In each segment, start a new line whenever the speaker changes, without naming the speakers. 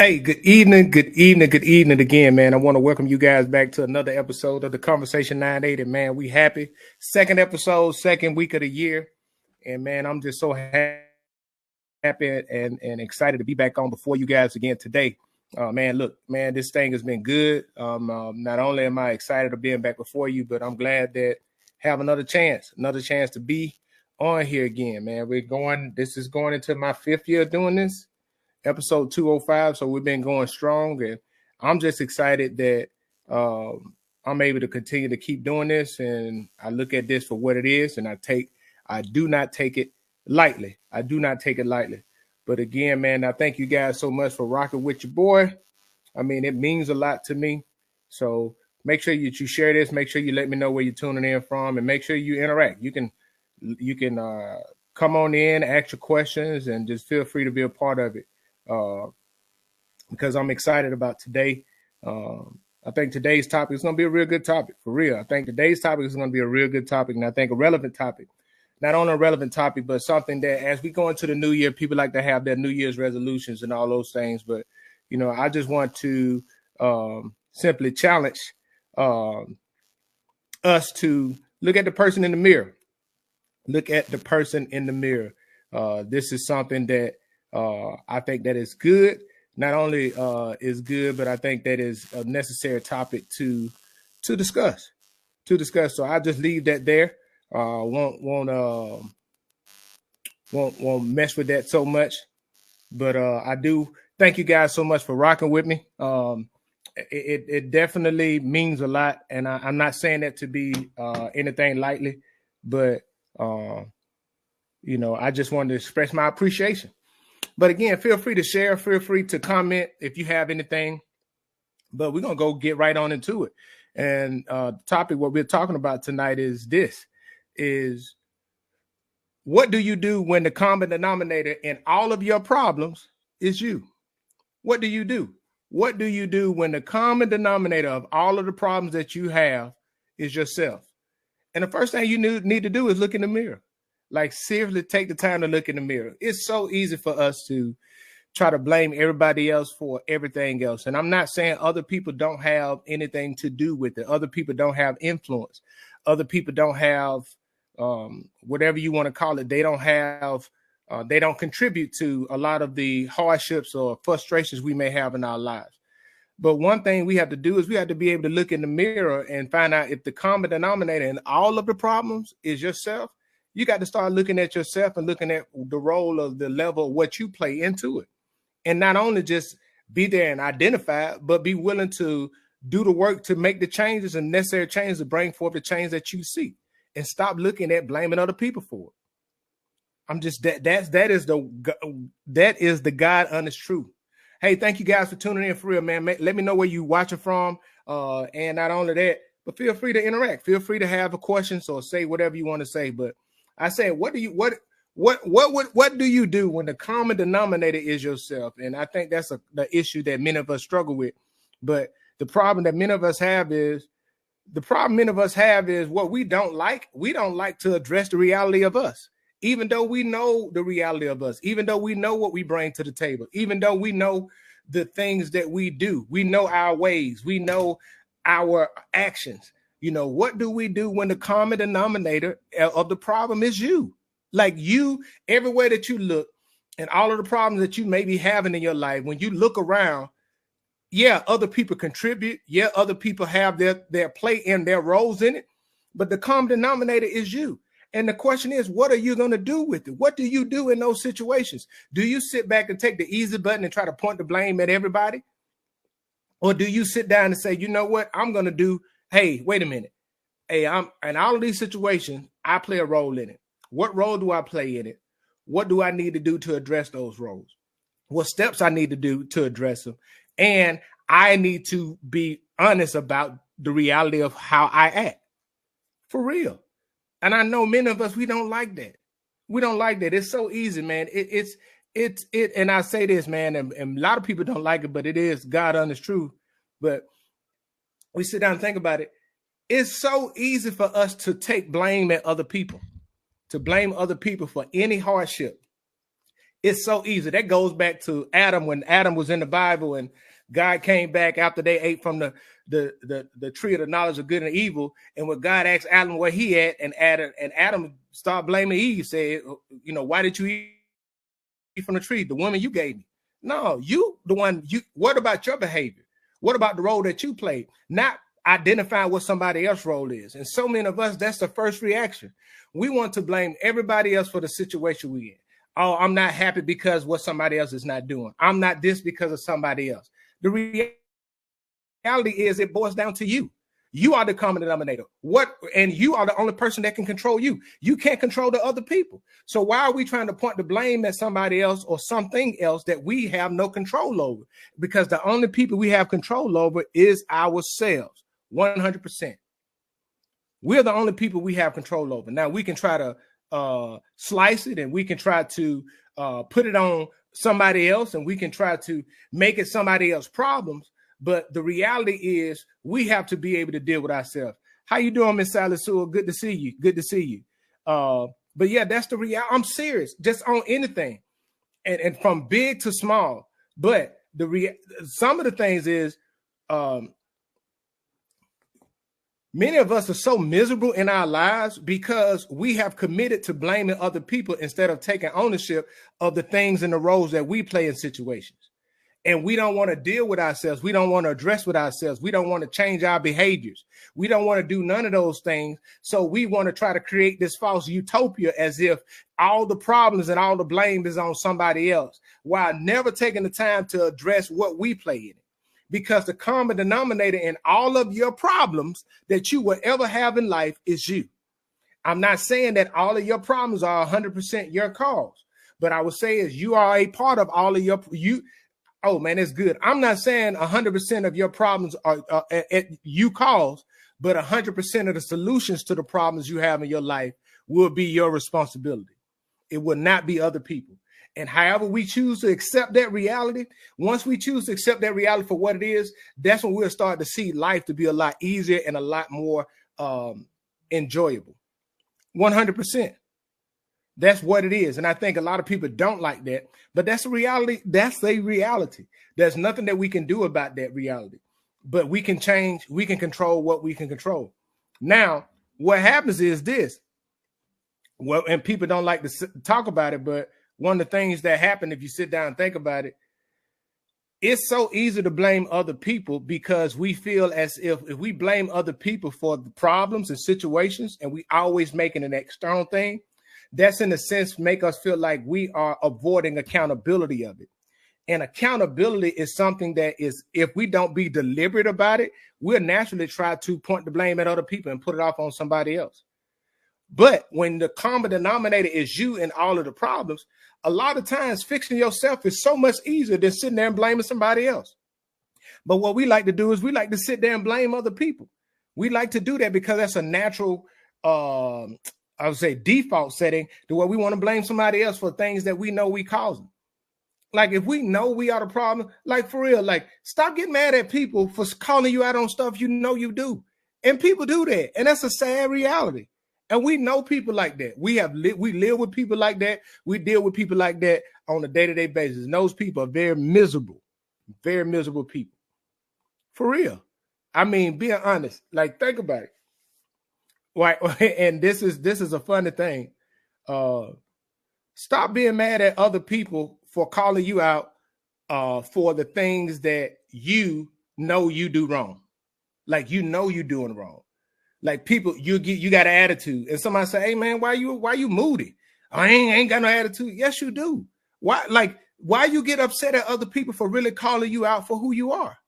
Hey, good evening again, man. I want to welcome you guys back to another episode of the Conversation 980, man. We happy. Second episode, second week of the year. And man, I'm just so happy and excited to be back on before you guys again today. Man, look, man, this thing has been good. Not only am I excited of being back before you, but I'm glad that have another chance to be on here again, man. This is going into my fifth year doing this. Episode 205. So we've been going strong, and I'm just excited that I'm able to continue to keep doing this. And I look at this for what it is, and I do not take it lightly. But again, man, I thank you guys so much for rocking with your boy. I mean, it means a lot to me. So make sure you share this. Make sure you let me know where you're tuning in from, and make sure you interact. You can come on in, ask your questions, and just feel free to be a part of it. Because I'm excited about today. I think today's topic is going to be a real good topic, for real. I think today's topic is going to be a real good topic, and I think a relevant topic. Not only a relevant topic, but something that as we go into the new year, people like to have their New Year's resolutions and all those things. But, you know, I just want to simply challenge us to look at the person in the mirror. Look at the person in the mirror. This is something that I think that is good. Not only is good, but I think that is a necessary topic to discuss. So I'll just leave that there. Won't mess with that so much. But I do thank you guys so much for rocking with me. It definitely means a lot, and I'm not saying that to be anything lightly, but you know, I just wanted to express my appreciation. But again, feel free to share, feel free to comment if you have anything. But we're going to go get right on into it. And the topic, what we're talking about tonight is what do you do when the common denominator in all of your problems is you? What do you do? What do you do when the common denominator of all of the problems that you have is yourself? And the first thing you need to do is look in the mirror. Like, seriously, take the time to look in the mirror. It's so easy for us to try to blame everybody else for everything else. And I'm not saying other people don't have anything to do with it. Other people don't have influence. Other people don't have whatever you want to call it. They don't contribute to a lot of the hardships or frustrations we may have in our lives. But one thing we have to do is we have to be able to look in the mirror and find out if the common denominator in all of the problems is yourself. You got to start looking at yourself and looking at the role of the level of what you play into it. And not only just be there and identify, but be willing to do the work to make the changes and necessary changes to bring forth the change that you seek. And stop looking at blaming other people for it. I'm just that is the God honest truth. Hey, thank you guys for tuning in, for real, man. Let me know where you watching from. And not only that, but feel free to interact. Feel free to have a question or say whatever you want to say. But I say, what do you do when the common denominator is yourself? And I think that's the issue that many of us struggle with. But the problem that many of us have is what we don't like. We don't like to address the reality of us, even though we know the reality of us, even though we know what we bring to the table, even though we know the things that we do. We know our ways. We know our actions. You know, what do we do when the common denominator of the problem is you? Like, you, everywhere that you look and all of the problems that you may be having in your life, when you look around, yeah, other people contribute. Yeah, other people have their play and their roles in it. But the common denominator is you. And the question is, what are you going to do with it? What do you do in those situations? Do you sit back and take the easy button and try to point the blame at everybody? Or do you sit down and say, you know what, I'm going to do, hey, wait a minute. Hey, I'm in all of these situations, I play a role in it. What role do I play in it? What do I need to do to address those roles? What steps I need to do to address them? And I need to be honest about the reality of how I act. For real. And I know many of us, we don't like that. We don't like that. It's so easy, man. And I say this, man, and a lot of people don't like it, but it is God honest truth. But we sit down and think about it. It's so easy for us to take blame at other people, to blame other people for any hardship, It's so easy. That goes back to Adam, when Adam was in the Bible and God came back after they ate from the tree of the knowledge of good and evil. And when God asked Adam where he at, and Adam started blaming Eve, said, why did you eat from the tree? The woman you gave me. No, you the one. What about your behavior? What about the role that you played? Not identifying what somebody else's role is. And so many of us, that's the first reaction. We want to blame everybody else for the situation we're in. Oh, I'm not happy because what somebody else is not doing. I'm not this because of somebody else. The reality is it boils down to you. You are the common denominator. And you are the only person that can control you. You can't control the other people. So why are we trying to point the blame at somebody else or something else that we have no control over? Because the only people we have control over is ourselves, 100%. We're the only people we have control over. Now we can try to slice it, and we can try to put it on somebody else, and we can try to make it somebody else's problems. But the reality is we have to be able to deal with ourselves. How you doing, Miss Sally Sewell? Good to see you. Good to see you. But yeah, that's the reality. I'm serious, just on anything, and from big to small. But some of the things is many of us are so miserable in our lives because we have committed to blaming other people instead of taking ownership of the things and the roles that we play in situations. And we don't want to deal with ourselves. We don't want to address with ourselves. We don't want to change our behaviors. We don't want to do none of those things. So we want to try to create this false utopia as if all the problems and all the blame is on somebody else, while never taking the time to address what we play in it. Because the common denominator in all of your problems that you will ever have in life is you. I'm not saying that all of your problems are 100% your cause, but I would say is you are a part of all of you. Oh man, it's good. I'm not saying 100% of your problems are you cause, but 100% of the solutions to the problems you have in your life will be your responsibility. It will not be other people. And however we choose to accept that reality, once we choose to accept that reality for what it is, that's when we'll start to see life to be a lot easier and a lot more enjoyable. 100%. That's what it is. And I think a lot of people don't like that, but that's a reality. That's a reality. There's nothing that we can do about that reality, but we can change. We can control what we can control. Now, what happens is this. Well, and people don't like to talk about it, but one of the things that happen, if you sit down and think about it, it's so easy to blame other people because we feel as if we blame other people for the problems and situations, and we always making an external thing, that's in a sense make us feel like we are avoiding accountability of it. And accountability is something that is, if we don't be deliberate about it, we'll naturally try to point the blame at other people and put it off on somebody else. But when the common denominator is you in all of the problems, a lot of times fixing yourself is so much easier than sitting there and blaming somebody else. But what we like to do is we like to sit there and blame other people. We like to do that because that's a natural, I would say, default setting to where we want to blame somebody else for things that we know we causing. Like if we know we are the problem, like for real, like stop getting mad at people for calling you out on stuff you know you do. And people do that. And that's a sad reality. And we know people like that. We live with people like that. We deal with people like that on a day-to-day basis. And those people are very miserable people. For real. I mean, being honest, like think about it. Right. And this is a funny thing. Stop being mad at other people for calling you out for the things that you know you do wrong. Like you know you're doing wrong. Like people, you got an attitude, and somebody say, "Hey man, why you moody?" I ain't got no attitude. Yes, you do. Why you get upset at other people for really calling you out for who you are?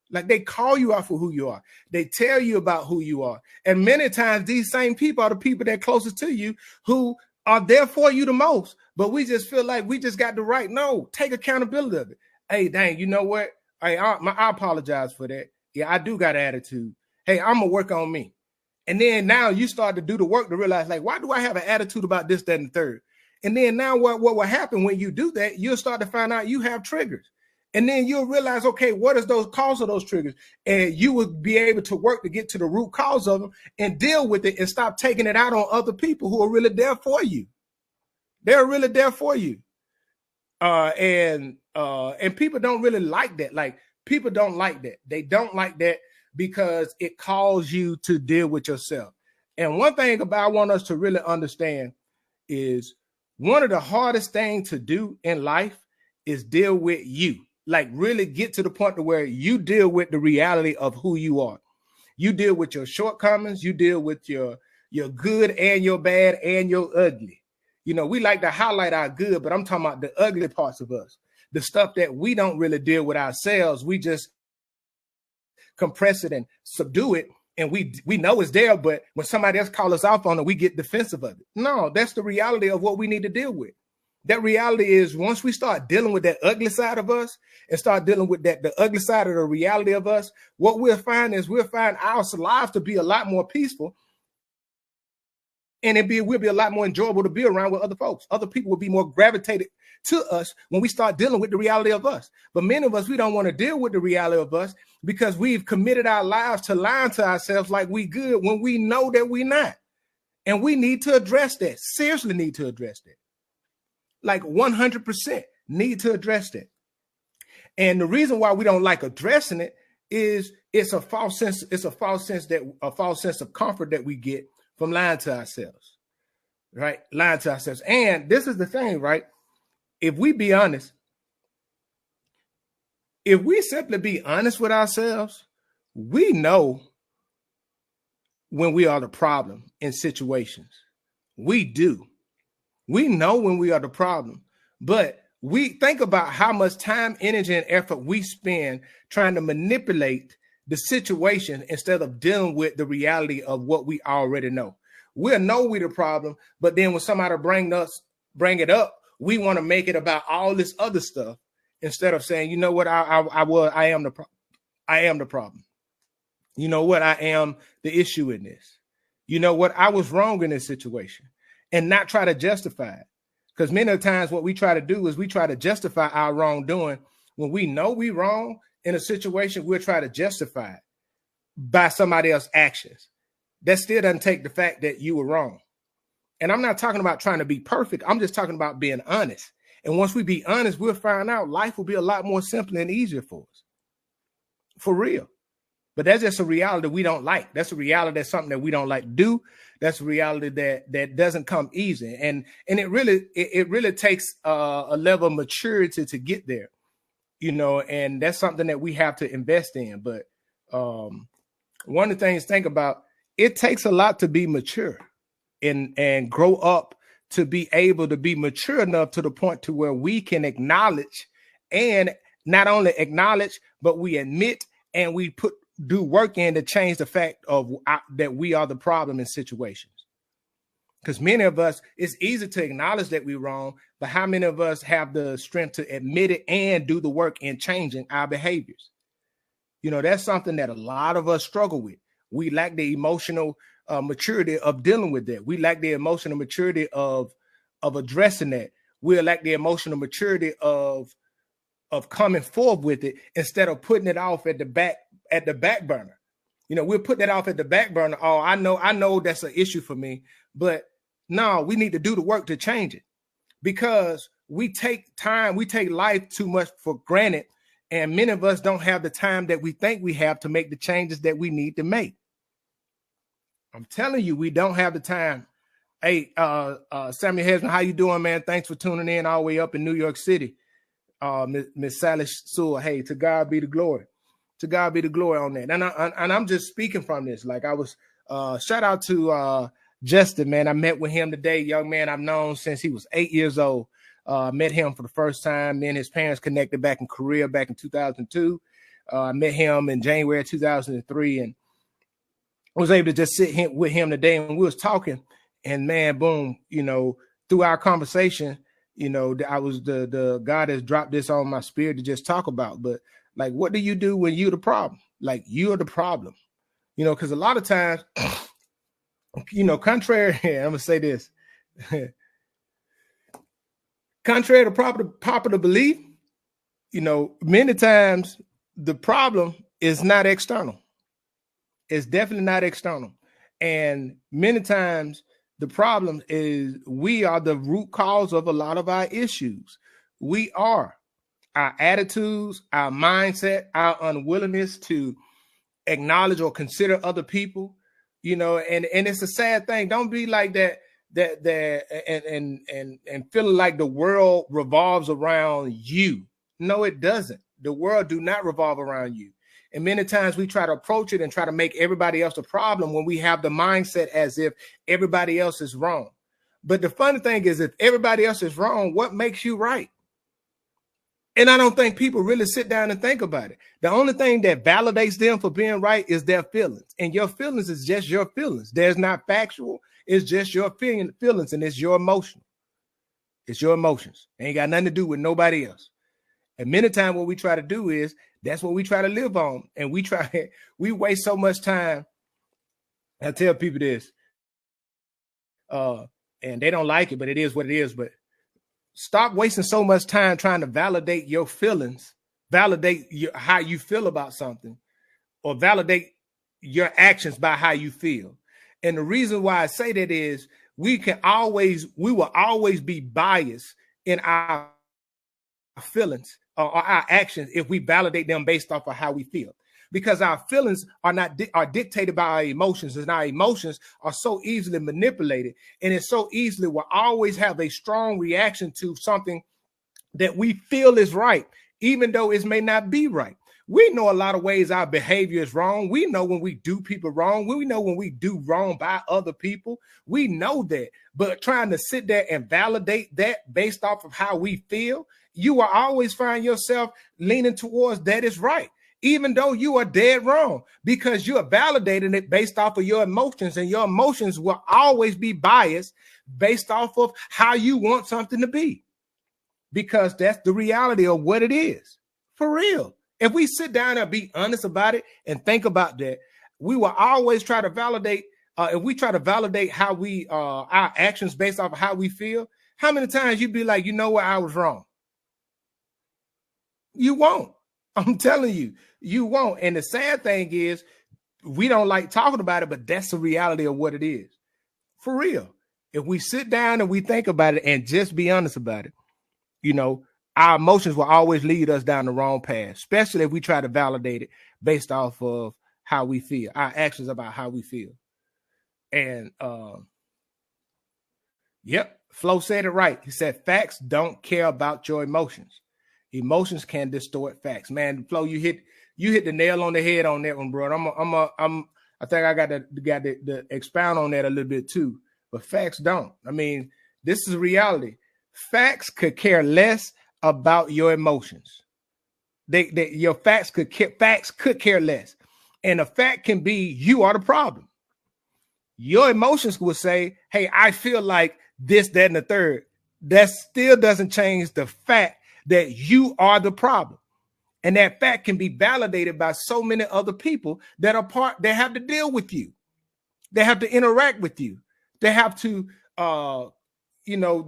Like they call you out for who you are. They tell you about who you are. And many times these same people are the people that are closest to you who are there for you the most. But we just feel like we just got the right. No, take accountability of it. Hey, dang, you know what? Hey, I apologize for that. Yeah, I do got an attitude. Hey, I'm going to work on me. And then now you start to do the work to realize, like, why do I have an attitude about this, that, and the third? And then now what will happen when you do that? You'll start to find out you have triggers. And then you'll realize, okay, what is those cause of those triggers? And you will be able to work to get to the root cause of them and deal with it and stop taking it out on other people who are really there for you. They're really there for you. And people don't really like that. Like, people don't like that. They don't like that because it calls you to deal with yourself. And one thing I want us to really understand is one of the hardest things to do in life is deal with you. Like, really get to the point to where you deal with the reality of who you are. You deal with your shortcomings. You deal with your good and your bad and your ugly. You know, we like to highlight our good, but I'm talking about the ugly parts of us, the stuff that we don't really deal with ourselves. We just compress it and subdue it. And we know it's there, but when somebody else calls us off on it, we get defensive of it. No, that's the reality of what we need to deal with. That reality is, once we start dealing with that ugly side of us and start dealing with the ugly side of the reality of us, what we'll find is we'll find our lives to be a lot more peaceful. And we'll be a lot more enjoyable to be around with other folks. Other people will be more gravitated to us when we start dealing with the reality of us. But many of us, we don't want to deal with the reality of us because we've committed our lives to lying to ourselves like we good when we know that we're not. And we need to address that. Seriously need to address that. Like 100% need to address that. And the reason why we don't like addressing it is it's a false sense of comfort that we get from lying to ourselves, right? Lying to ourselves. And this is the thing, right? If we be honest, if we simply be honest with ourselves, we know when we are the problem in situations. We do. We know when we are the problem, but we think about how much time, energy, and effort we spend trying to manipulate the situation instead of dealing with the reality of what we already know. We'll know we're the problem, but then when somebody bring it up, we want to make it about all this other stuff instead of saying, you know what, I am the problem. You know what, I am the issue in this. You know what, I was wrong in this situation, and not try to justify it. Because many of the times what we try to do is we try to justify our wrongdoing. When we know we're wrong in a situation, we'll try to justify it by somebody else's actions. That still doesn't take the fact that you were wrong. And I'm not talking about trying to be perfect. I'm just talking about being honest. And once we be honest, we'll find out life will be a lot more simple and easier for us. For real. But that's just a reality we don't like. That's a reality that's something that we don't like to do. That's a reality that doesn't come easy. And it really takes a level of maturity to get there, you know, and that's something that we have to invest in. But one of the things to think about, it takes a lot to be mature and grow up to be able to be mature enough to the point to where we can acknowledge, and not only acknowledge, but we admit and we do work in to change the fact of that we are the problem in situations. Because many of us, it's easy to acknowledge that we're wrong, but how many of us have the strength to admit it and do the work in changing our behaviors? You know, that's something that a lot of us struggle with. We lack the emotional maturity of dealing with that. We lack the emotional maturity of addressing that. We lack the emotional maturity of coming forward with it instead of putting it off at the back burner. You know, we'll put that off at the back burner. Oh, I know that's an issue for me, but no, we need to do the work to change it, because we take life too much for granted. And many of us don't have the time that we think we have to make the changes that we need to make. I'm telling you, we don't have the time. Hey, Samuel Hesman, how you doing, man? Thanks for tuning in all the way up in New York City. Miss Sally Sewell, hey, to God be the glory. To God be the glory on that. And I'm just speaking from this. Like, I was, shout out to Justin, man. I met with him today, young man I've known since he was 8 years old. Met him for the first time. Then his parents connected back in Korea back in 2002. I met him in January 2003 and was able to just sit with him today. And we was talking, and man, boom, you know, through our conversation, you know, I was the God has dropped this on my spirit to just talk about. But like, what do you do when you're the problem? Like, you're the problem, you know, because a lot of times, you know, contrary, I'm gonna say this, contrary to popular belief, you know, many times the problem is not external. It's definitely not external. And many times the problem is we are the root cause of a lot of our issues. We are. Our attitudes, our mindset, our unwillingness to acknowledge or consider other people, and it's a sad thing. Don't be like that and feeling like the world revolves around you. No, it doesn't. The world do not revolve around you. And many times we try to approach it and try to make everybody else a problem when we have the mindset as if everybody else is wrong. But the funny thing is, if everybody else is wrong, what makes you right? And I don't think people really sit down and think about it. The only thing that validates them for being right is their feelings. And your feelings is just your feelings. There's not factual. It's just your feelings, and it's your emotion. It's your emotions. Ain't got nothing to do with nobody else. And many times what we try to do is, that's what we try to live on. And we waste so much time. I tell people this, and they don't like it, but it is what it is. But stop wasting so much time trying to validate your feelings, validate how you feel about something, or validate your actions by how you feel. And the reason why I say that is we will always be biased in our feelings or our actions if we validate them based off of how we feel. Because our feelings are dictated by our emotions, and our emotions are so easily manipulated, and it's so easily will always have a strong reaction to something that we feel is right, even though it may not be right. We know a lot of ways our behavior is wrong. We know when we do people wrong. We know when we do wrong by other people. We know that. But trying to sit there and validate that based off of how we feel, you will always find yourself leaning towards that is right, even though you are dead wrong, because you are validating it based off of your emotions, and your emotions will always be biased based off of how you want something to be, because that's the reality of what it is. For real. If we sit down and be honest about it and think about that, we will always try to validate. If we try to validate how our actions based off of how we feel, how many times you'd be like, you know what, I was wrong? You won't. I'm telling you, you won't. And the sad thing is, we don't like talking about it, but that's the reality of what it is. For real. If we sit down and we think about it and just be honest about it, our emotions will always lead us down the wrong path, especially if we try to validate it based off of how we feel, our actions about how we feel. And yep, Flo said it right. He said, facts don't care about your emotions. Emotions can distort facts. Man, Flo, you hit the nail on the head on that one, bro. I think I got to expound on that a little bit too. But facts don't. I mean, this is reality. Facts could care less about your emotions. Your facts could care less. And a fact can be you are the problem. Your emotions will say, hey, I feel like this, that, and the third. That still doesn't change the fact that you are the problem. And that fact can be validated by so many other people that have to deal with you. They have to interact with you. They have to,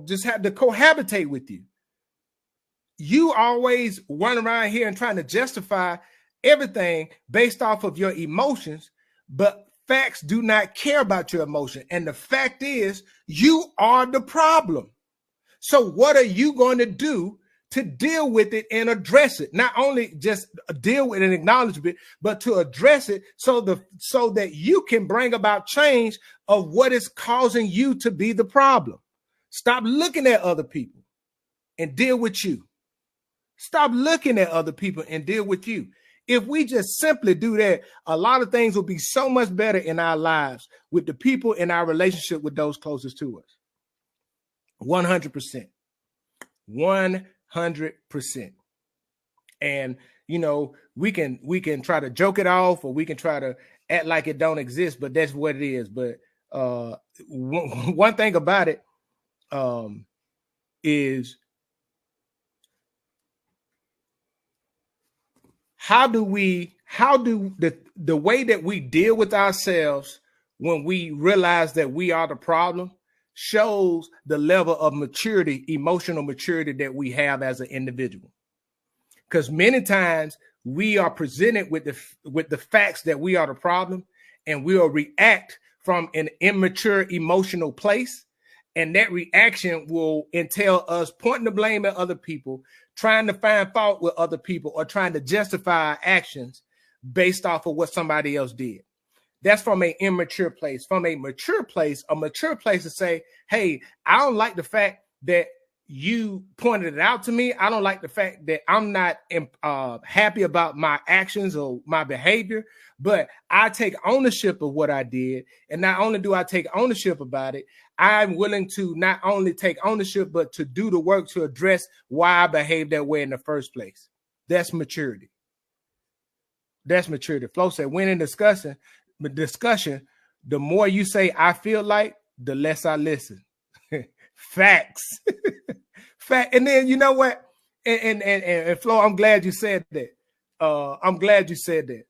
just have to cohabitate with you. You always run around here and trying to justify everything based off of your emotions, but facts do not care about your emotion. And the fact is, you are the problem. So what are you going to do to deal with it and address it? Not only just deal with and acknowledge it, but to address it so that you can bring about change of what is causing you to be the problem. Stop looking at other people and deal with you. Stop looking at other people and deal with you. If we just simply do that, a lot of things will be so much better in our lives with the people in our relationship with those closest to us. 100%. 100%. And, we can try to joke it off, or we can try to act like it don't exist, but that's what it is. But one thing about it is, how do the way that we deal with ourselves when we realize that we are the problem shows the level of maturity, emotional maturity that we have as an individual. Because many times we are presented with the facts that we are the problem, and we'll react from an immature emotional place. And that reaction will entail us pointing the blame at other people, trying to find fault with other people, or trying to justify our actions based off of what somebody else did. That's from an immature place. From a mature place to say, hey, I don't like the fact that you pointed it out to me. I don't like the fact that I'm not happy about my actions or my behavior, but I take ownership of what I did. And not only do I take ownership about it, I'm willing to not only take ownership, but to do the work to address why I behaved that way in the first place. That's maturity. That's maturity. Flo said, when in discussion, the more you say I feel like, the less I listen. Facts. Fact. And then you know what? And Flo, I'm glad you said that. I'm glad you said that.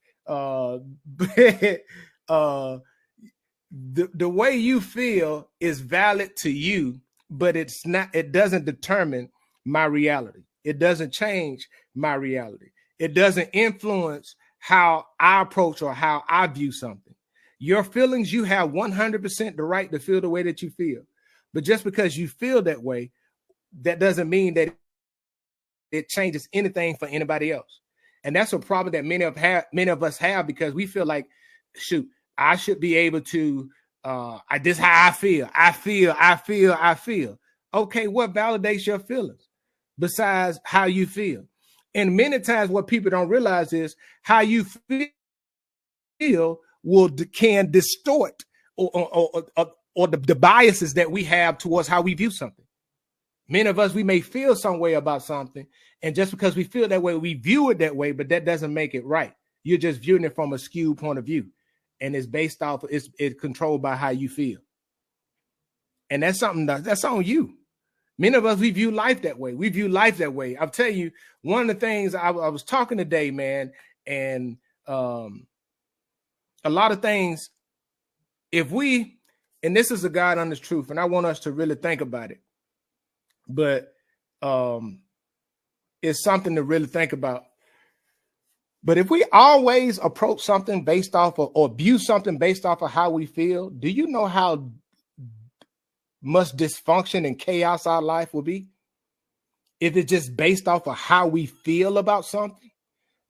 The way you feel is valid to you, but it's not, it doesn't determine my reality. It doesn't change my reality. It doesn't influence how I approach or how I view something. Your feelings, you have 100% the right to feel the way that you feel. But just because you feel that way, that doesn't mean that it changes anything for anybody else. And that's a problem that many of us have, because we feel like, shoot, I should be able to, this is how I feel. Okay, what validates your feelings besides how you feel? And many times what people don't realize is how you feel can distort or the biases that we have towards how we view something. Many of us, we may feel some way about something, and just because we feel that way, we view it that way, but that doesn't make it right. You're just viewing it from a skewed point of view, and it's based off, it's controlled by how you feel. And that's something that's on you. Many of us, we view life that way. I'll tell you, one of the things I was talking today, man, and a lot of things, and this is a God honest truth, and I want us to really think about it, but it's something to really think about. But if we always approach something based off of, or view something based off of how we feel, do you know how much dysfunction and chaos our life will be if it's just based off of how we feel about something,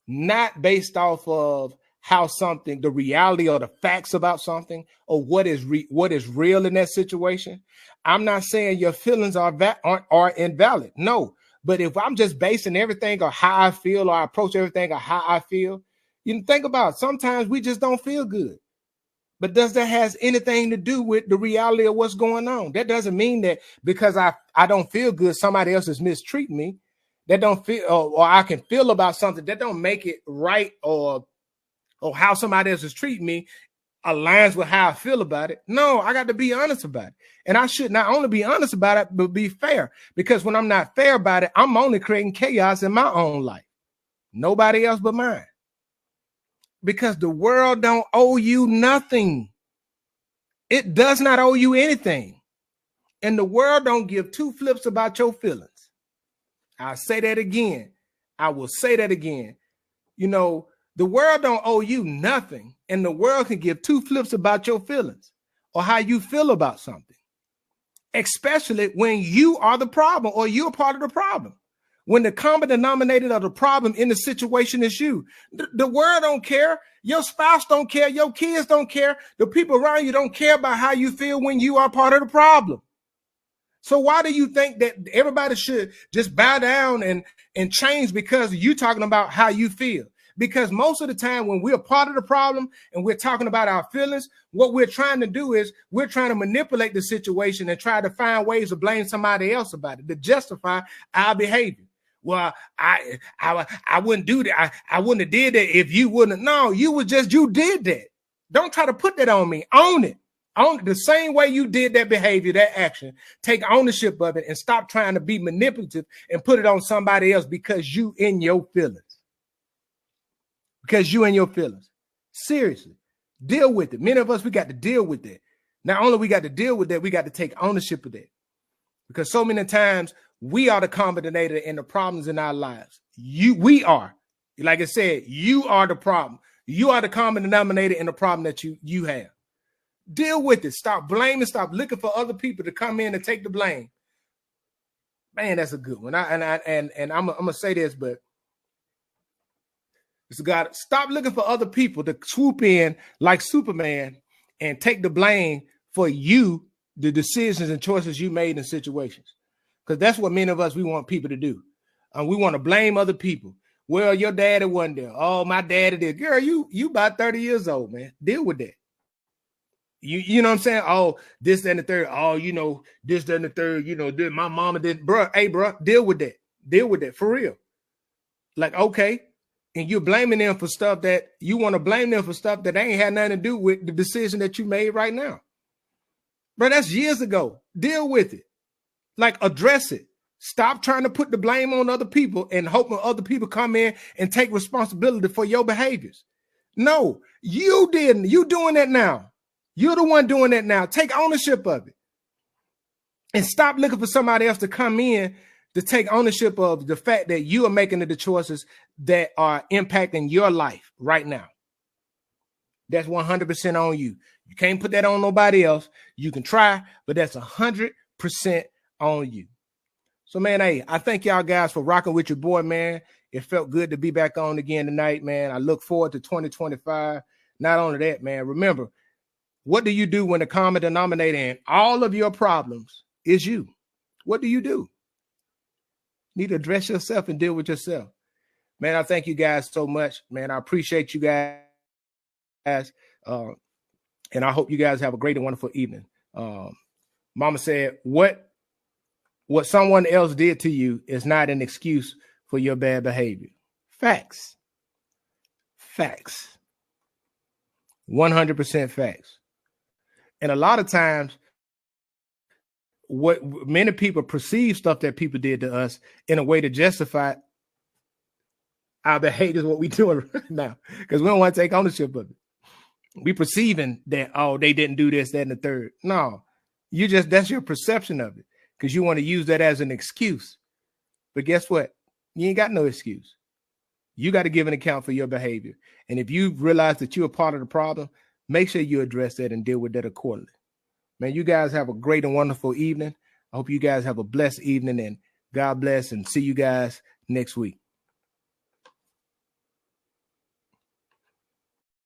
not based off of how something, the reality or the facts about something, or what is real in that situation? I'm not saying your feelings are invalid. No, but if I'm just basing everything on how I feel, or I approach everything on how I feel, you can think about it. Sometimes we just don't feel good. But does that has anything to do with the reality of what's going on? That doesn't mean that because I don't feel good, somebody else is mistreating me. That don't feel, or I can feel about something that don't make it right, or how somebody else is treating me aligns with how I feel about it. No, I got to be honest about it. And I should not only be honest about it, but be fair. Because when I'm not fair about it, I'm only creating chaos in my own life. Nobody else but mine. Because the world don't owe you nothing. It does not owe you anything. And the world don't give two flips about your feelings. I'll say that again. I will say that again. You know, the world don't owe you nothing. And the world can give two flips about your feelings or how you feel about something. Especially when you are the problem, or you're part of the problem. When the common denominator of the problem in the situation is you. The world don't care. Your spouse don't care. Your kids don't care. The people around you don't care about how you feel when you are part of the problem. So why do you think that everybody should just bow down and change because you're talking about how you feel? Because most of the time when we're part of the problem and we're talking about our feelings, what we're trying to do is we're trying to manipulate the situation and try to find ways to blame somebody else about it, to justify our behavior. Well, I wouldn't do that. I wouldn't have did that if you wouldn't. No, you did that. Don't try to put that on me. Own it. Own it the same way you did that behavior, that action. Take ownership of it and stop trying to be manipulative and put it on somebody else because you in your feelings. Because you in your feelings. Seriously. Deal with it. Many of us, we got to deal with that. Not only we got to deal with that, we got to take ownership of that. Because so many times we are the common denominator in the problems in our lives. We are. Like I said, you are the problem. You are the common denominator in the problem that you have. Deal with it. Stop blaming. Stop looking for other people to come in and take the blame. Man, that's a good one. I'm gonna say this, but it's got stop looking for other people to swoop in like Superman and take the blame for you, the decisions and choices you made in situations. Because that's what many of us, we want people to do. We want to blame other people. Well, your daddy wasn't there. Oh, my daddy did. Girl, you about 30 years old, man. Deal with that. You know what I'm saying? Oh, this, that, and the third. Oh, this, that, and the third. My mama did. Bro, hey, bro, deal with that. Deal with that for real. Like, okay. And you're blaming them for stuff that you want to blame them for stuff that ain't had nothing to do with the decision that you made right now. Bro, that's years ago. Deal with it. Like, address it. Stop trying to put the blame on other people and hoping other people come in and take responsibility for your behaviors. No, you didn't. You doing that now. You're the one doing that now. Take ownership of it. And stop looking for somebody else to come in to take ownership of the fact that you are making the choices that are impacting your life right now. That's 100% on you. You can't put that on nobody else. You can try, but that's 100% on you. So, man, hey, I thank y'all guys for rocking with your boy, man. It felt good to be back on again tonight, man. I look forward to 2025. Not only that, man, remember, what do you do when the common denominator in all of your problems is you? What do? You need to address yourself and deal with yourself. Man, I thank you guys so much, man. I appreciate you guys. And I hope you guys have a great and wonderful evening. Mama said, what someone else did to you is not an excuse for your bad behavior. Facts. 100% facts. And a lot of times, what many people perceive stuff that people did to us in a way to justify our behaviors, what we doing right now, because we don't want to take ownership of it. We perceiving that, oh, they didn't do this, that, and the third. No, that's your perception of it, because you want to use that as an excuse. But guess what? You ain't got no excuse. You got to give an account for your behavior. And if you realize that you're a part of the problem, make sure you address that and deal with that accordingly. Man, you guys have a great and wonderful evening. I hope you guys have a blessed evening, and God bless, and see you guys next week.